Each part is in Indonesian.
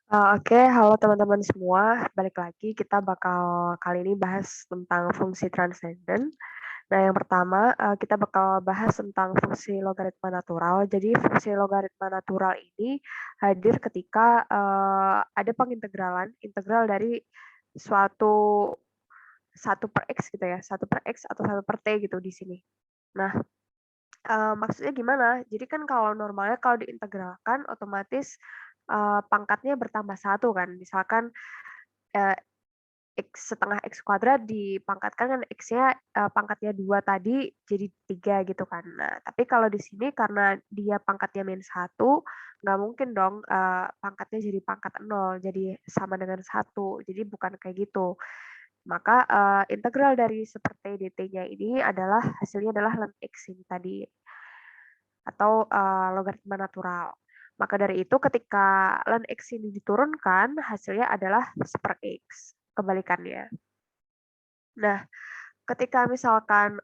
Oke, halo teman-teman semua. Balik lagi kita bakal kali ini bahas tentang fungsi transenden. Nah, yang pertama, kita bakal bahas tentang fungsi logaritma natural. Jadi, fungsi logaritma natural ini hadir ketika ada pengintegralan, integral dari suatu satu per x gitu ya, satu per x atau satu per t gitu di sini. Nah, maksudnya gimana? Jadi kan kalau normalnya kalau diintegralkan otomatis pangkatnya bertambah satu kan. Misalkan eh, X setengah X kuadrat dipangkatkan kan X-nya pangkatnya 2 tadi jadi 3 gitu kan. Nah, tapi kalau di sini karena dia pangkatnya minus 1, nggak mungkin dong pangkatnya jadi pangkat 0, jadi sama dengan 1. Jadi bukan kayak gitu. Maka integral dari seperti dt-nya ini adalah hasilnya adalah ln X ini tadi atau logaritma natural. Maka dari itu ketika ln X ini diturunkan, hasilnya adalah seper X, kebalikannya. Nah, ketika misalkan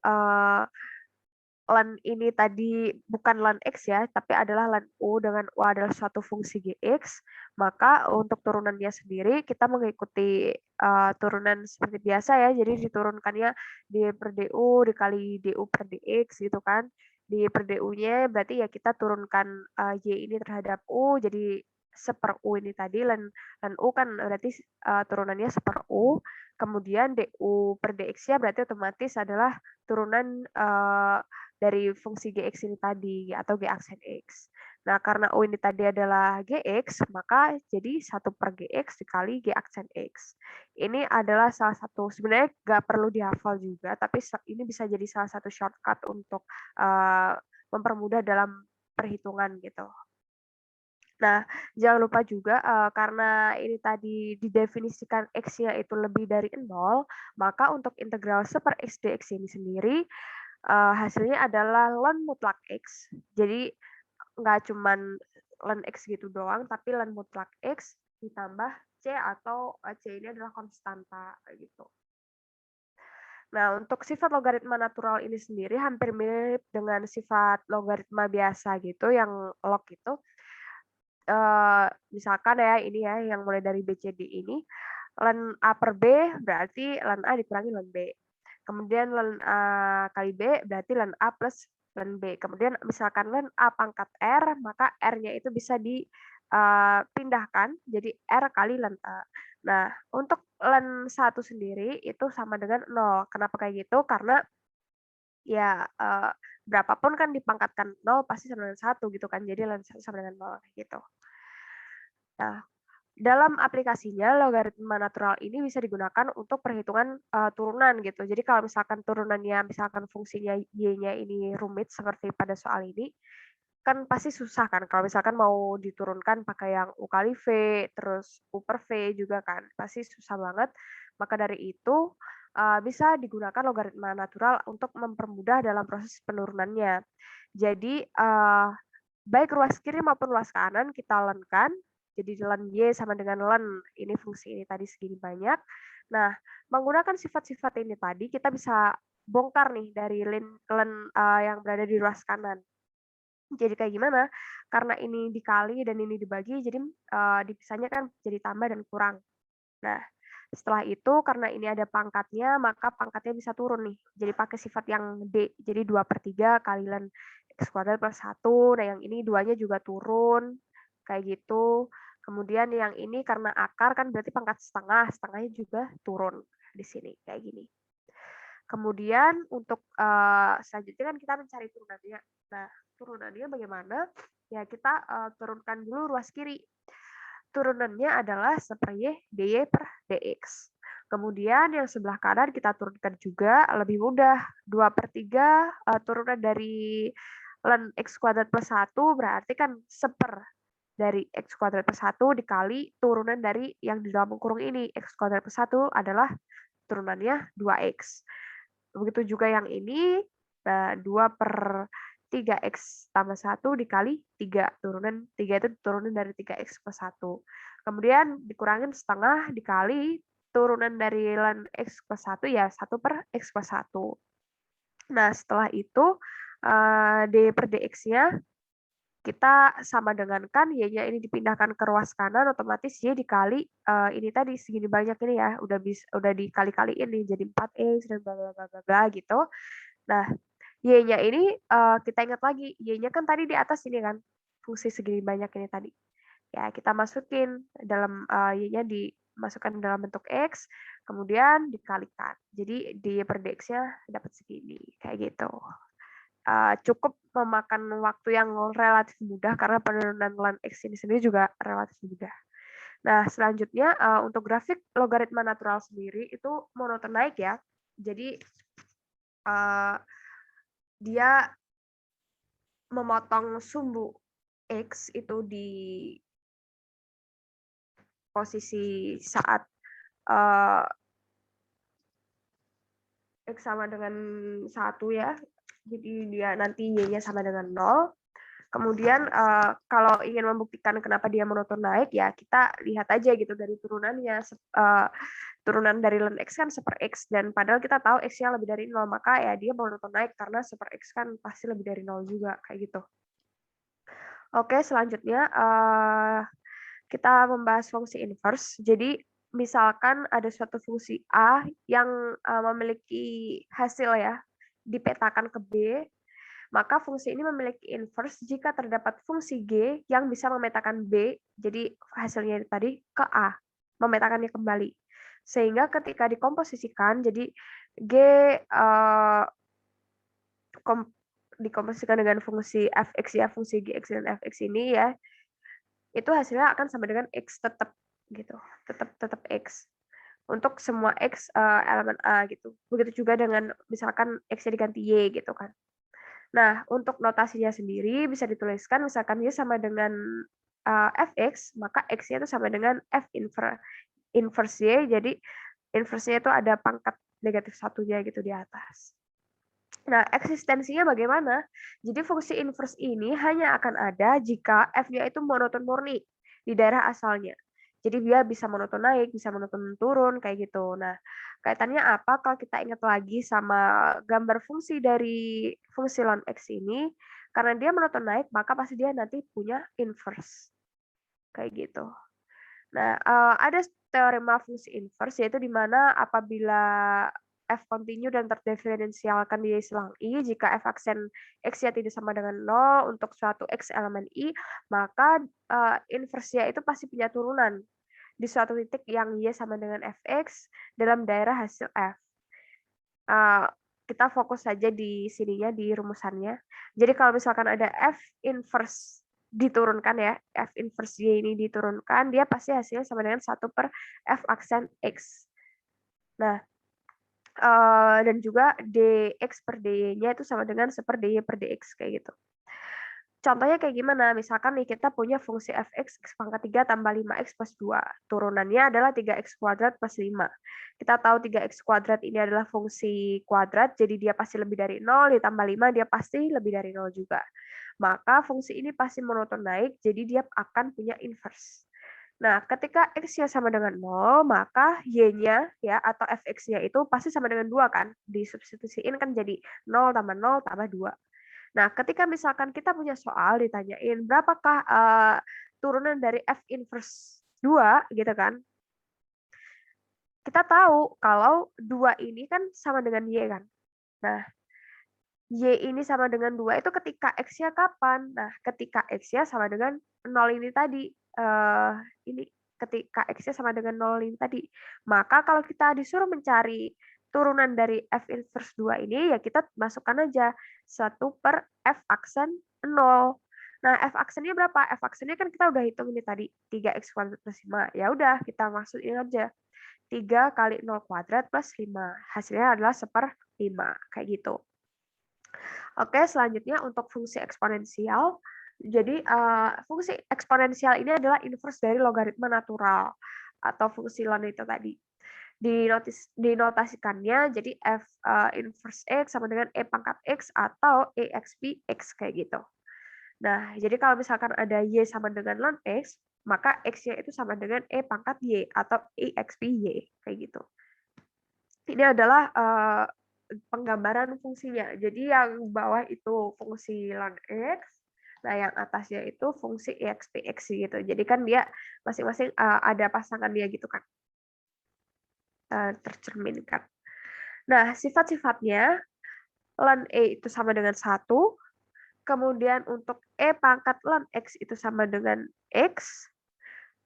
ln ini tadi bukan ln X ya, tapi adalah ln U dengan U adalah suatu fungsi Gx, maka untuk turunannya sendiri kita mengikuti turunan seperti biasa ya, jadi diturunkannya d per du dikali du per dx gitu kan. Di per du-nya berarti ya kita turunkan y ini terhadap U, jadi seper U ini tadi, ln U kan berarti turunannya seper U, kemudian du per dx-nya berarti otomatis adalah turunan dari fungsi Gx ini tadi atau G aksen X. Nah, karena U ini tadi adalah Gx, maka jadi 1 per Gx dikali G aksen X. Ini adalah salah satu, sebenarnya nggak perlu dihafal juga, tapi ini bisa jadi salah satu shortcut untuk mempermudah dalam perhitungan gitu. Nah, jangan lupa juga karena ini tadi didefinisikan X-nya itu lebih dari 0, maka untuk integral seper X dx ini sendiri hasilnya adalah ln mutlak X. Jadi nggak cuman ln X gitu doang, tapi ln mutlak X ditambah C atau C ini adalah konstanta gitu. Nah, untuk sifat logaritma natural ini sendiri hampir mirip dengan sifat logaritma biasa gitu, yang log itu. Misalkan ya, ini ya, yang mulai dari BCD ini, ln A per B berarti ln A dikurangi ln B. Kemudian ln A kali B berarti ln A plus ln B. Kemudian misalkan ln A pangkat R, maka R-nya itu bisa dipindahkan jadi R kali ln A. Nah, untuk ln 1 sendiri itu sama dengan 0. Kenapa kayak gitu? Karena ya, berapapun kan dipangkatkan 0 pasti sama dengan 1 gitu kan, jadi ln 1 sama dengan 0 gitu. Nah, dalam aplikasinya logaritma natural ini bisa digunakan untuk perhitungan turunan gitu. Jadi kalau misalkan turunannya, misalkan fungsinya y-nya ini rumit seperti pada soal ini, kan pasti susah kan kalau misalkan mau diturunkan pakai yang U kali V, terus U per V juga kan, pasti susah banget. Maka dari itu bisa digunakan logaritma natural untuk mempermudah dalam proses penurunannya. Jadi baik ruas kiri maupun ruas kanan kita lenkan, jadi ln Y sama dengan ln ini fungsi ini tadi segini banyak. Nah, menggunakan sifat-sifat ini tadi kita bisa bongkar nih dari ln yang berada di ruas kanan. Jadi kayak gimana? Karena ini dikali dan ini dibagi, jadi dipisahnya kan jadi tambah dan kurang. Nah, setelah itu karena ini ada pangkatnya, maka pangkatnya bisa turun nih. Jadi pakai sifat yang D. Jadi 2/3 kali ln X kuadrat plus 1. Nah, yang ini 2-nya juga turun. Kayak gitu. Kemudian yang ini karena akar kan berarti pangkat setengah. Setengahnya juga turun di sini. Kayak gini. Kemudian untuk selanjutnya kan kita mencari turunannya. Nah, turunannya bagaimana? Ya, kita turunkan dulu ruas kiri. Turunannya adalah seper Y dy per dx. Kemudian yang sebelah kanan kita turunkan juga lebih mudah. 2/3 turunan dari ln X kuadrat plus 1 berarti kan seper dari X kuadrat plus 1 dikali turunan dari yang di dalam kurung ini. X kuadrat plus 1 adalah turunannya 2X. Begitu juga yang ini, 2/3x tambah 1 dikali 3. 3 itu turunan dari 3x plus 1. Kemudian dikurangin setengah dikali turunan dari ln x plus 1 ya 1/x plus 1. Nah, setelah itu d per dx-nya kita sama dengan kan y-nya ini dipindahkan ke ruas kanan, otomatis y dikali ini tadi segini banyak ini ya, udah dikali-kaliin nih jadi 4x dan bla bla bla bla bla gitu. Nah, y-nya ini kita ingat lagi, y-nya kan tadi di atas ini kan, fungsi segini banyak ini tadi. Ya, kita masukin dalam y-nya dimasukkan dalam bentuk x, kemudian dikalikan. Jadi dy per dx-nya dapat segini, kayak gitu. Cukup memakan waktu yang relatif mudah karena penurunan ln x ini sendiri juga relatif mudah. Nah, selanjutnya untuk grafik logaritma natural sendiri itu monoton naik ya. Jadi dia memotong sumbu x itu di posisi saat x sama dengan 1 ya. Jadi dia nanti y-nya sama dengan 0. Kemudian kalau ingin membuktikan kenapa dia monoton naik ya kita lihat aja gitu dari turunannya. Turunan dari ln x kan 1/x dan padahal kita tahu x-nya lebih dari 0, maka ya dia monoton naik karena 1/x kan pasti lebih dari 0 juga kayak gitu. Oke, selanjutnya kita membahas fungsi inverse. Jadi misalkan ada suatu fungsi A yang memiliki hasil ya dipetakan ke B, maka fungsi ini memiliki inverse jika terdapat fungsi G yang bisa memetakan B, jadi hasilnya tadi ke A, memetakannya kembali. Sehingga ketika dikomposisikan, jadi G dikomposisikan dengan fungsi fx ya, fungsi gx dan fx ini ya, itu hasilnya akan sama dengan x tetap gitu, tetap x untuk semua x elemen A gitu. Begitu juga dengan misalkan x-nya diganti y gitu kan. Nah, untuk notasinya sendiri bisa dituliskan misalkan y sama dengan fx, maka x-nya itu sama dengan f inverse y, jadi inverse-nya itu ada pangkat negatif satunya gitu di atas. Nah, eksistensinya bagaimana? Jadi fungsi inverse ini hanya akan ada jika f-nya itu monoton murni di daerah asalnya. Jadi dia bisa monoton naik, bisa monoton turun, kayak gitu. Nah, kaitannya apa? Kalau kita ingat lagi sama gambar fungsi dari fungsi ln x ini, karena dia monoton naik, maka pasti dia nanti punya inverse. Kayak gitu. Nah, ada teorema fungsi inverse, yaitu di mana apabila f kontinu dan terdiferensialkan di selang i, jika f aksen x-nya tidak sama dengan 0 untuk suatu x elemen i, maka inverse-nya itu pasti punya turunan di suatu titik yang y sama dengan fx dalam daerah hasil f. Kita fokus saja di sininya, di rumusannya. Jadi kalau misalkan ada f inverse diturunkan ya, f inverse y ini diturunkan, dia pasti hasilnya sama dengan 1 per f aksen x. Nah, dan juga dx per dy-nya itu sama dengan 1 per dy per dx, kayak gitu. Contohnya kayak gimana? Misalkan nih kita punya fungsi fx, x pangkat 3 tambah 5x plus 2. Turunannya adalah 3x kuadrat plus 5. Kita tahu 3x kuadrat ini adalah fungsi kuadrat, jadi dia pasti lebih dari 0, ditambah 5 dia pasti lebih dari 0 juga. Maka fungsi ini pasti monoton naik, jadi dia akan punya inverse. Nah, ketika x-nya sama dengan 0, maka y-nya ya atau fx-nya itu pasti sama dengan 2 kan? Disubstitusiin kan jadi 0 tambah 0 tambah 2. Nah, ketika misalkan kita punya soal ditanyain berapakah turunan dari f inverse 2 gitu kan? Kita tahu kalau 2 ini kan sama dengan y kan. Nah, y ini sama dengan 2 itu ketika x-nya kapan? Nah, ketika x-nya sama dengan 0 ini tadi. Ini ketika x-nya sama dengan 0 ini tadi. Maka kalau kita disuruh mencari turunan dari f inverse 2 ini, ya kita masukkan aja 1 per f aksen 0. Nah, f aksennya berapa? F aksennya kan kita udah hitung ini tadi, 3x kuadrat plus 5. Ya udah, kita masukin aja. 3 kali 0 kuadrat plus 5. Hasilnya adalah 1/5. Kayak gitu. Oke, selanjutnya untuk fungsi eksponensial. Jadi fungsi eksponensial ini adalah inverse dari logaritma natural atau fungsi ln itu tadi. Dinotasikannya jadi f inverse x sama dengan e pangkat x atau exp x kayak gitu. Nah, jadi kalau misalkan ada y sama dengan ln x, maka x-nya itu sama dengan e pangkat y atau exp y kayak gitu. Ini adalah penggambaran fungsinya. Jadi yang bawah itu fungsi ln x, Nah, yang atasnya itu fungsi EXPX gitu. Jadi kan dia masing-masing ada pasangannya gitu kan, tercerminkan. Nah, sifat-sifatnya ln E itu sama dengan 1, kemudian untuk E pangkat ln X itu sama dengan X,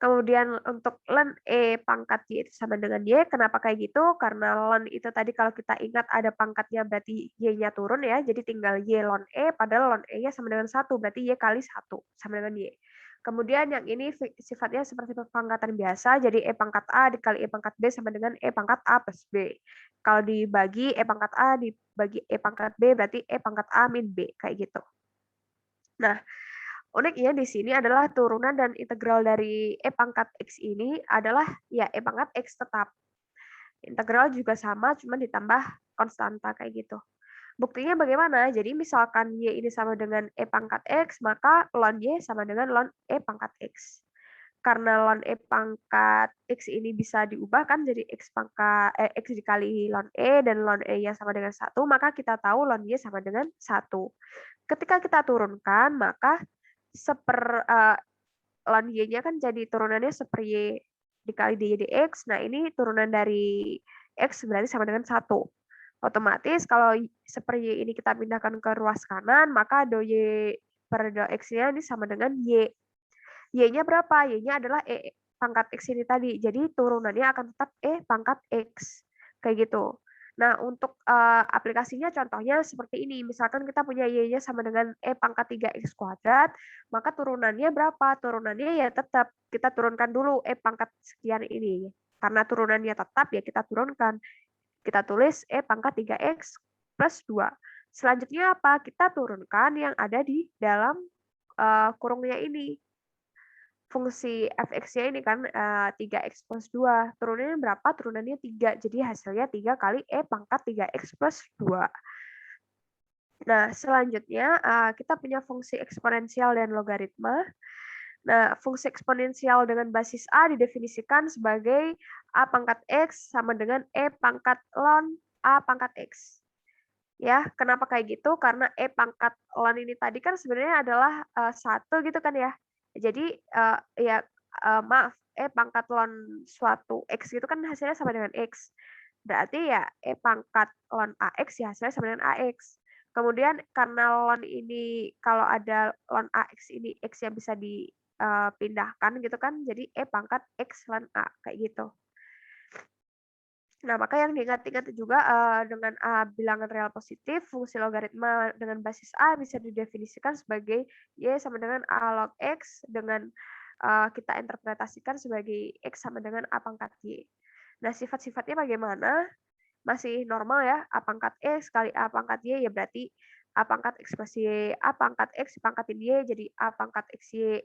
kemudian untuk ln E pangkat Y itu sama dengan Y. Kenapa kayak gitu? Karena ln itu tadi kalau kita ingat ada pangkatnya berarti Y-nya turun ya, jadi tinggal Y ln E, padahal ln E-nya sama dengan 1, berarti Y kali 1 sama dengan Y. Kemudian yang ini sifatnya seperti pangkatan biasa, jadi E pangkat A dikali E pangkat B sama dengan E pangkat A plus B. Kalau dibagi E pangkat A dibagi E pangkat B, berarti E pangkat A min B, kayak gitu. Nah, uniknya di sini adalah turunan dan integral dari E pangkat X ini adalah ya E pangkat X tetap. Integral juga sama, cuma ditambah konstanta kayak gitu. Buktinya bagaimana? Jadi misalkan Y ini sama dengan E pangkat X, maka ln Y sama dengan ln E pangkat X. Karena ln E pangkat X ini bisa diubah kan jadi X dikali ln E dan ln E-nya sama dengan 1, maka kita tahu ln Y sama dengan 1. Ketika kita turunkan, maka ln Y-nya kan jadi turunannya seper Y dikali dy dx. Nah, ini turunan dari X berarti sama dengan 1. Otomatis kalau seper Y ini kita pindahkan ke ruas kanan, maka do Y per do X-nya ini sama dengan Y. Y-nya berapa? Y-nya adalah E pangkat X ini tadi. Jadi turunannya akan tetap E pangkat X. Kayak gitu. Nah, untuk aplikasinya contohnya seperti ini. Misalkan kita punya Y-nya sama dengan E pangkat 3X kuadrat, maka turunannya berapa? Turunannya ya tetap kita turunkan dulu E pangkat sekian ini. Karena turunannya tetap, ya kita turunkan. Kita tulis E pangkat 3X plus 2. Selanjutnya apa? Kita turunkan yang ada di dalam kurungnya ini. Fungsi fx-nya ini kan 3x plus 2. Turunannya berapa? Turunannya 3. Jadi hasilnya 3 kali E pangkat 3x plus 2. Nah, selanjutnya kita punya fungsi eksponensial dan logaritma. Nah, fungsi eksponensial dengan basis A didefinisikan sebagai A pangkat X sama dengan E pangkat ln A pangkat X. Ya, kenapa kayak gitu? Karena E pangkat ln ini tadi kan sebenarnya adalah 1 gitu kan ya. Jadi maaf, E pangkat ln suatu X itu kan hasilnya sama dengan X. Berarti ya E pangkat ln AX ya hasilnya sama dengan AX. Kemudian karena ln ini kalau ada ln AX ini X yang bisa dipindahkan gitu kan, jadi E pangkat X ln A kayak gitu. Nah, maka yang diingat-ingat juga dengan A bilangan real positif, fungsi logaritma dengan basis A bisa didefinisikan sebagai Y sama dengan A log X dengan kita interpretasikan sebagai X sama dengan A pangkat Y. Nah, sifat-sifatnya bagaimana? Masih normal ya, A pangkat X kali A pangkat Y, ya berarti A pangkat X plus Y, A pangkat X dipangkatin Y, jadi A pangkat XY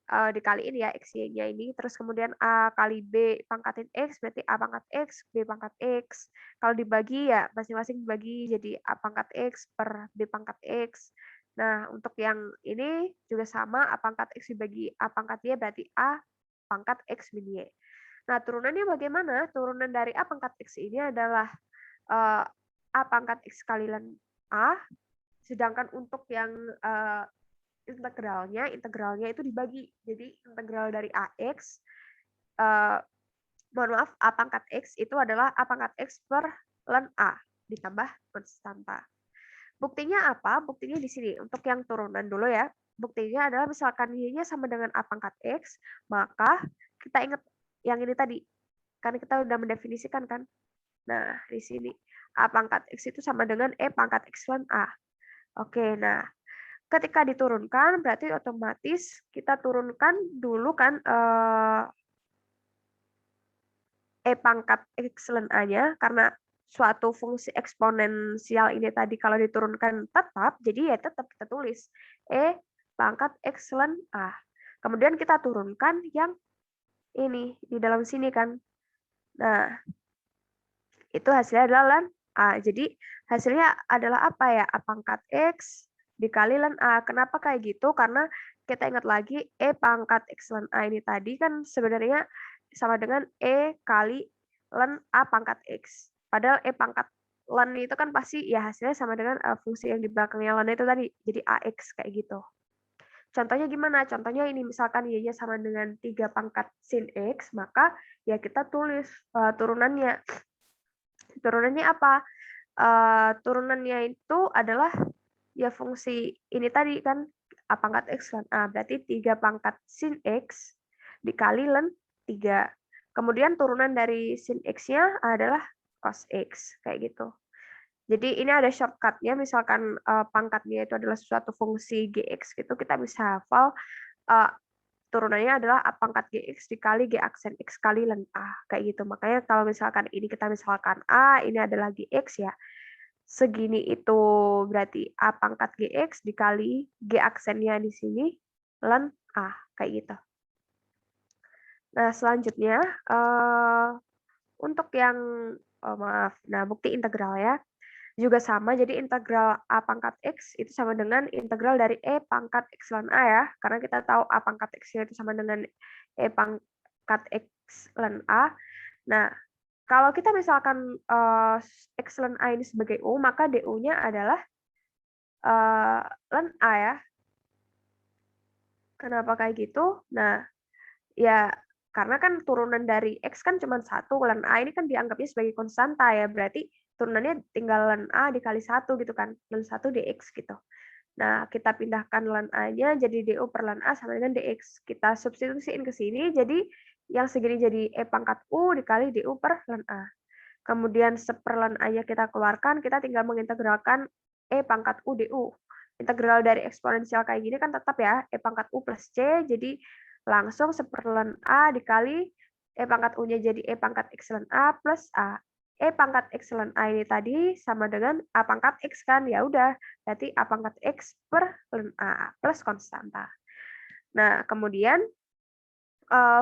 dikaliin ya XY-nya ini, terus kemudian A kali B pangkatin X, berarti A pangkat X, B pangkat X. Kalau dibagi ya masing-masing dibagi jadi A pangkat X per B pangkat X. Nah, untuk yang ini juga sama, A pangkat X dibagi A pangkat Y, berarti A pangkat X min Y. Nah, turunannya bagaimana? Turunan dari A pangkat X ini adalah A pangkat X kali ln A, sedangkan untuk yang integralnya itu dibagi. Jadi integral dari AX, mohon maaf, A pangkat X itu adalah A pangkat X per ln A, ditambah konstanta. Buktinya apa? Buktinya di sini. Untuk yang turunan dulu ya. Buktinya adalah misalkan Y-nya sama dengan A pangkat X, maka kita ingat yang ini tadi. Karena kita udah mendefinisikan kan. Nah, di sini. A pangkat X itu sama dengan E pangkat X ln A. Oke, nah ketika diturunkan berarti otomatis kita turunkan dulu kan E pangkat X ln A-nya karena suatu fungsi eksponensial ini tadi kalau diturunkan tetap, jadi ya tetap kita tulis E pangkat X ln A. Kemudian kita turunkan yang ini di dalam sini kan. Nah, itu hasilnya adalah ln A. Jadi hasilnya adalah apa ya? A pangkat X dikali ln A. Kenapa kayak gitu? Karena kita ingat lagi E pangkat X ln A ini tadi kan sebenarnya sama dengan E kali ln A pangkat X. Padahal E pangkat ln itu kan pasti ya hasilnya sama dengan fungsi yang di belakangnya ln itu tadi. Jadi AX kayak gitu. Contohnya gimana? Contohnya ini misalkan Y-nya sama dengan 3 pangkat sin X, maka ya kita tulis turunannya. Turunannya apa? Turunannya itu adalah ya fungsi ini tadi kan A pangkat X ln A. Berarti 3 pangkat sin X dikali ln 3. Kemudian turunan dari sin X-nya adalah cos X. Kayak gitu. Jadi ini ada shortcut-nya, misalkan pangkatnya itu adalah suatu fungsi Gx gitu, kita bisa hafal turunannya adalah A pangkat Gx dikali G aksen X kali ln A. Kayak gitu. Makanya kalau misalkan ini kita misalkan A, ini adalah Gx ya. Segini itu berarti A pangkat Gx dikali G aksennya di sini ln A. Kayak gitu. Nah, selanjutnya untuk yang bukti integral ya. Juga sama, jadi integral A pangkat X itu sama dengan integral dari E pangkat X ln A ya, karena kita tahu A pangkat X itu sama dengan E pangkat X ln A. Nah, kalau kita misalkan X ln A ini sebagai U, maka DU-nya adalah ln A ya. Kenapa kayak gitu? Nah, ya karena kan turunan dari X kan cuma 1, ln A ini kan dianggapnya sebagai konstanta ya, berarti turunannya tinggal ln A dikali 1 gitu kan, ln 1 dx gitu. Nah, kita pindahkan ln A-nya jadi du per ln A sama dengan dx. Kita substitusiin ke sini, jadi yang segini jadi E pangkat U dikali du per ln A. Kemudian seper ln A-nya kita keluarkan, kita tinggal mengintegralkan E pangkat U du. Integral dari eksponensial kayak gini kan tetap ya, E pangkat U plus C, jadi langsung seperln A dikali E pangkat U-nya jadi E pangkat X ln A plus A. E pangkat X ln A ini tadi sama dengan A pangkat X kan, ya udah, berarti A pangkat X per ln A plus konstanta. Nah, kemudian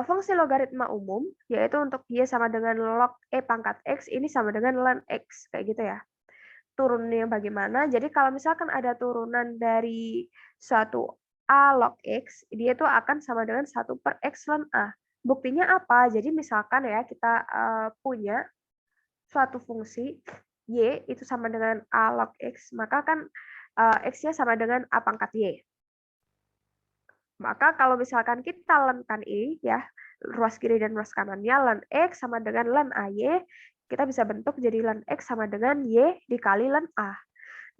fungsi logaritma umum, yaitu untuk Y sama dengan log E pangkat X, ini sama dengan ln X, kayak gitu ya. Turunnya bagaimana? Jadi kalau misalkan ada turunan dari suatu A log X, dia itu akan sama dengan 1 per X ln A. Buktinya apa? Jadi misalkan ya, kita punya suatu fungsi, Y itu sama dengan A log X, maka kan X-nya sama dengan A pangkat Y. Maka kalau misalkan kita lenkan ini ya, ruas kiri dan ruas kanannya ln X sama dengan ln AY, kita bisa bentuk jadi ln X sama dengan Y dikali ln A.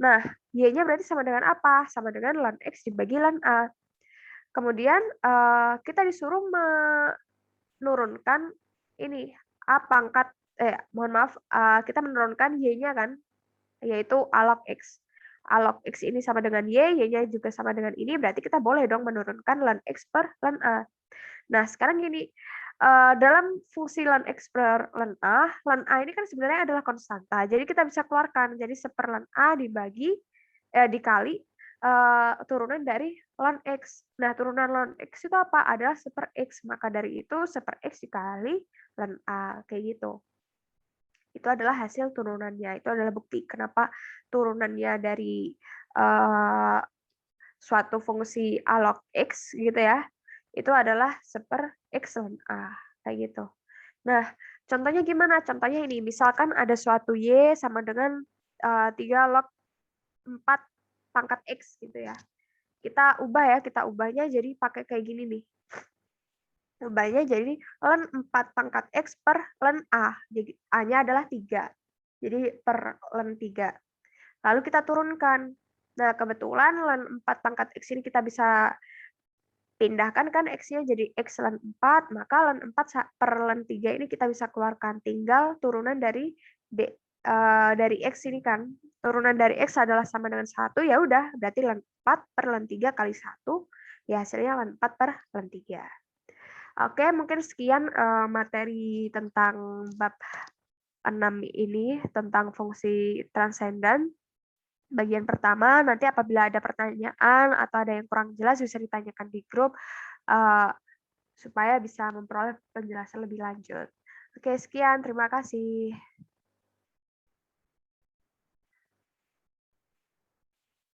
Nah, Y-nya berarti sama dengan apa? Sama dengan ln X dibagi ln A. Kemudian kita disuruh menurunkan ini A pangkat, kita menurunkan Y-nya kan, yaitu A log X. A log X ini sama dengan Y, Y-nya juga sama dengan ini, berarti kita boleh dong menurunkan ln X per ln A. Nah, sekarang gini, dalam fungsi ln X per ln A ini kan sebenarnya adalah konstanta. Jadi kita bisa keluarkan, jadi seper ln A dikali turunan dari ln X. Nah, turunan ln X itu apa? Adalah seper X. Maka dari itu seper X dikali ln A, kayak gitu. Itu adalah hasil turunannya. Itu adalah bukti kenapa turunannya dari suatu fungsi A log X gitu ya, itu adalah seper X ln A, kayak gitu. Nah, contohnya gimana? Contohnya ini, misalkan ada suatu Y sama dengan 3 log 4 pangkat X gitu ya. Kita ubahnya jadi pakai kayak gini nih. Ubahnya jadi ln 4 pangkat X per ln A. Jadi A-nya adalah 3. Jadi per ln 3. Lalu kita turunkan. Nah, kebetulan ln 4 pangkat X ini kita bisa pindahkan kan X-nya jadi X ln 4, maka ln 4 per ln 3 ini kita bisa keluarkan. Tinggal turunan dari dari X ini kan. Turunan dari X adalah sama dengan 1, ya udah, berarti ln 4 per ln 3 kali 1, ya hasilnya ln 4 per ln 3. Oke, mungkin sekian materi tentang bab 6 ini, tentang fungsi transendan. Bagian pertama, nanti apabila ada pertanyaan atau ada yang kurang jelas bisa ditanyakan di grup supaya bisa memperoleh penjelasan lebih lanjut. Oke, sekian. Terima kasih.